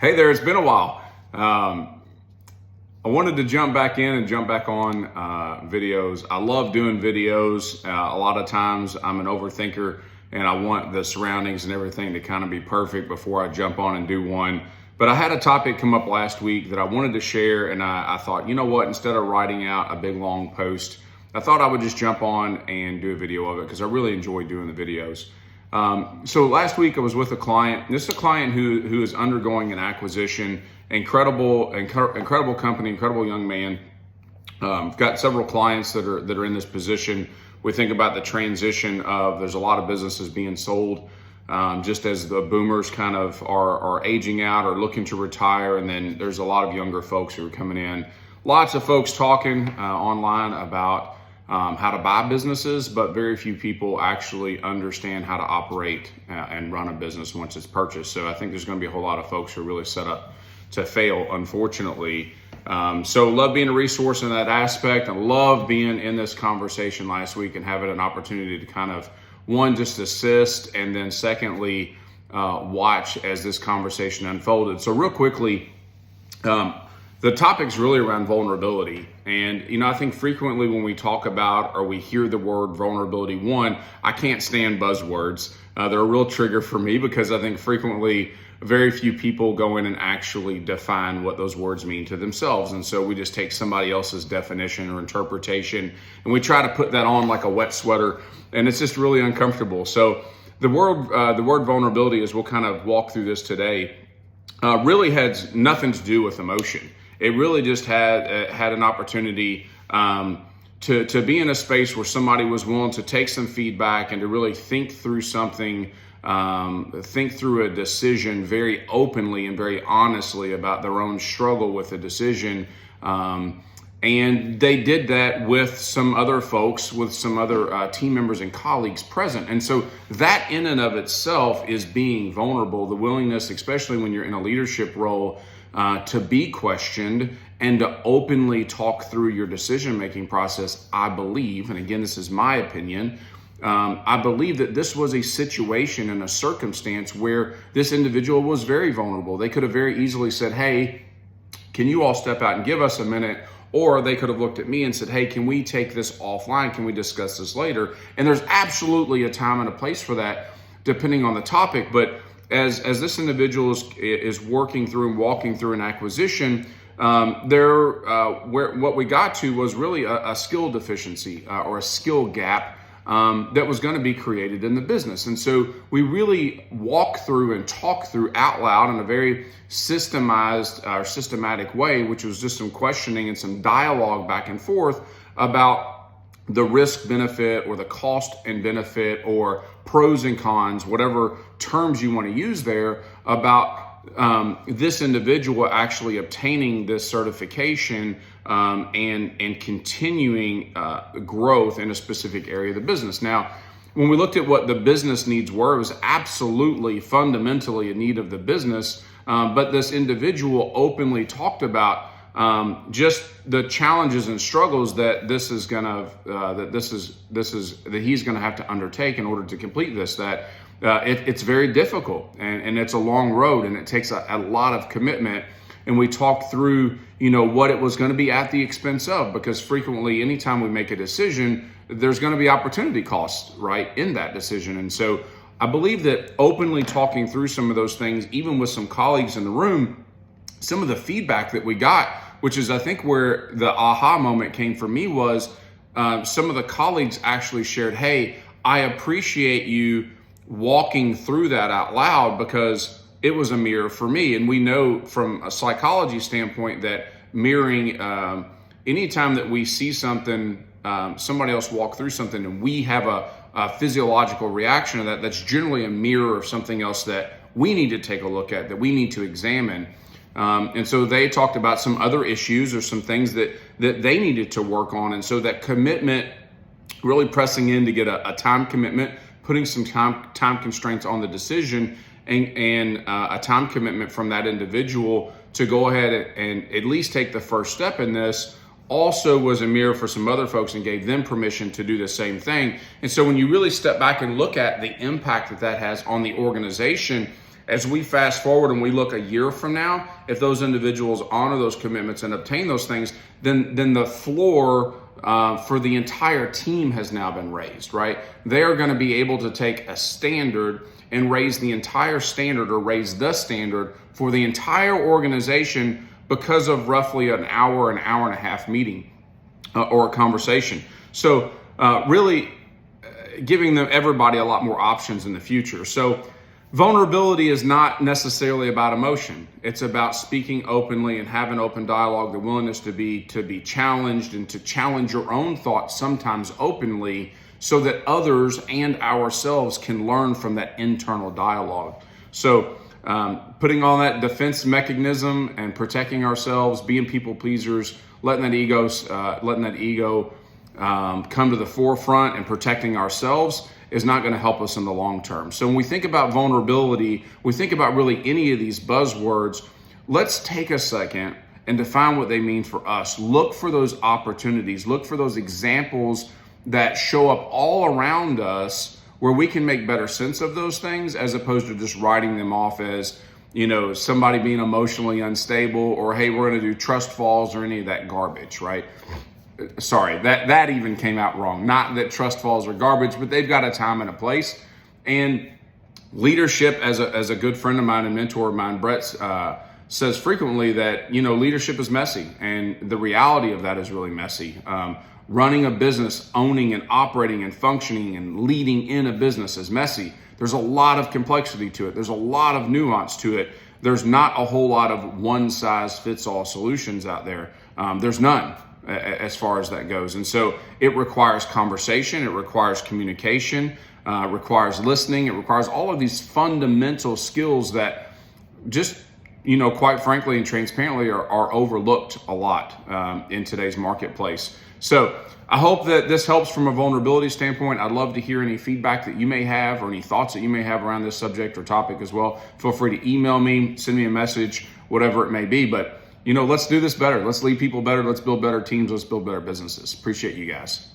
Hey there, it's been a while. I wanted to jump back in and jump back on videos. I love doing videos. A lot of times I'm an overthinker and I want the surroundings and everything to kind of be perfect before I jump on and do one. But I had a topic come up last week that I wanted to share, and I thought, you know what, instead of writing out a big long post, I thought I would just jump on and do a video of it because I really enjoy doing the videos. So last week I was with a client. This is a client who is undergoing an acquisition. Incredible company, incredible young man. Got several clients that are in this position. We think about the transition of there's a lot of businesses being sold just as the boomers kind of are aging out or looking to retire, and then there's a lot of younger folks who are coming in. Lots of folks talking online about how to buy businesses, but very few people actually understand how to operate and run a business once it's purchased. So I think there's going to be a whole lot of folks who are really set up to fail, unfortunately. So love being a resource in that aspect. I love being in this conversation last week and having an opportunity to kind of, one, just assist, and then secondly, watch as this conversation unfolded. So real quickly, the topic's really around vulnerability. And, you know, I think frequently when we talk about or we hear the word vulnerability, one, I can't stand buzzwords. They're a real trigger for me because I think frequently very few people go in and actually define what those words mean to themselves. And so we just take somebody else's definition or interpretation and we try to put that on like a wet sweater, and it's just really uncomfortable. So the word vulnerability, as we'll kind of walk through this today, really has nothing to do with emotion. It really just had an opportunity to be in a space where somebody was willing to take some feedback and to really think through something, think through a decision very openly and very honestly about their own struggle with the decision. And they did that with some other folks, with some other team members and colleagues present. And so that in and of itself is being vulnerable, the willingness, especially when you're in a leadership role, to be questioned and to openly talk through your decision-making process. I believe, and again, this is my opinion, I believe that this was a situation and a circumstance where this individual was very vulnerable. They could have very easily said, hey, can you all step out and give us a minute? Or they could have looked at me and said, hey, can we take this offline? Can we discuss this later? And there's absolutely a time and a place for that, depending on the topic. But as this individual is working through and walking through an acquisition, what we got to was really a skill deficiency or a skill gap that was going to be created in the business. And so we really walk through and talk through out loud in a very systematic way, which was just some questioning and some dialogue back and forth about the risk benefit or the cost and benefit or pros and cons, whatever terms you want to use there, about this individual actually obtaining this certification and continuing growth in a specific area of the business. Now, when we looked at what the business needs were, it was absolutely fundamentally a need of the business, but this individual openly talked about just the challenges and struggles that he's going to have to undertake in order to complete this. It's very difficult and it's a long road and it takes a lot of commitment. And we talked through, what it was going to be at the expense of, because frequently, anytime we make a decision, there's going to be opportunity costs, right, in that decision. And so I believe that openly talking through some of those things, even with some colleagues in the room, some of the feedback that we got, which is I think where the aha moment came for me, was some of the colleagues actually shared, hey, I appreciate you walking through that out loud because it was a mirror for me. And we know from a psychology standpoint that mirroring, anytime that we see something, somebody else walk through something and we have a physiological reaction to that, that's generally a mirror of something else that we need to take a look at, that we need to examine. And so they talked about some other issues or some things that they needed to work on. And so that commitment, really pressing in to get a time commitment, putting some time constraints on the decision, and a time commitment from that individual to go ahead and at least take the first step in this, also was a mirror for some other folks and gave them permission to do the same thing. And so when you really step back and look at the impact that has on the organization, As we fast forward and we look a year from now, if those individuals honor those commitments and obtain those things, then the floor for the entire team has now been raised, right? They are going to be able to take a standard and raise the entire standard, or raise the standard for the entire organization, because of roughly an hour and a half meeting or a conversation. So really giving everybody a lot more options in the future. So vulnerability is not necessarily about emotion. It's about speaking openly and having open dialogue, the willingness to be challenged and to challenge your own thoughts, sometimes openly, so that others and ourselves can learn from that internal dialogue. So putting on that defense mechanism and protecting ourselves, being people pleasers, letting that ego come to the forefront and protecting ourselves is not going to help us in the long term. So when we think about vulnerability, we think about really any of these buzzwords. Let's take a second and define what they mean for us. Look for those opportunities. Look for those examples that show up all around us where we can make better sense of those things, as opposed to just writing them off as, somebody being emotionally unstable, or, hey, we're going to do trust falls, or any of that garbage, right? Sorry, that even came out wrong. Not that trust falls are garbage, but they've got a time and a place. And leadership, as a good friend of mine and mentor of mine, Brett, says frequently that, leadership is messy. And the reality of that is really messy. Running a business, owning and operating and functioning and leading in a business is messy. There's a lot of complexity to it. There's a lot of nuance to it. There's not a whole lot of one size fits all solutions out there. There's none as far as that goes. And so it requires conversation. It requires communication, requires listening. It requires all of these fundamental skills that just, quite frankly and transparently are overlooked a lot in today's marketplace. So I hope that this helps from a vulnerability standpoint. I'd love to hear any feedback that you may have, or any thoughts that you may have around this subject or topic as well. Feel free to email me, send me a message, whatever it may be. But, let's do this better. Let's lead people better. Let's build better teams. Let's build better businesses. Appreciate you guys.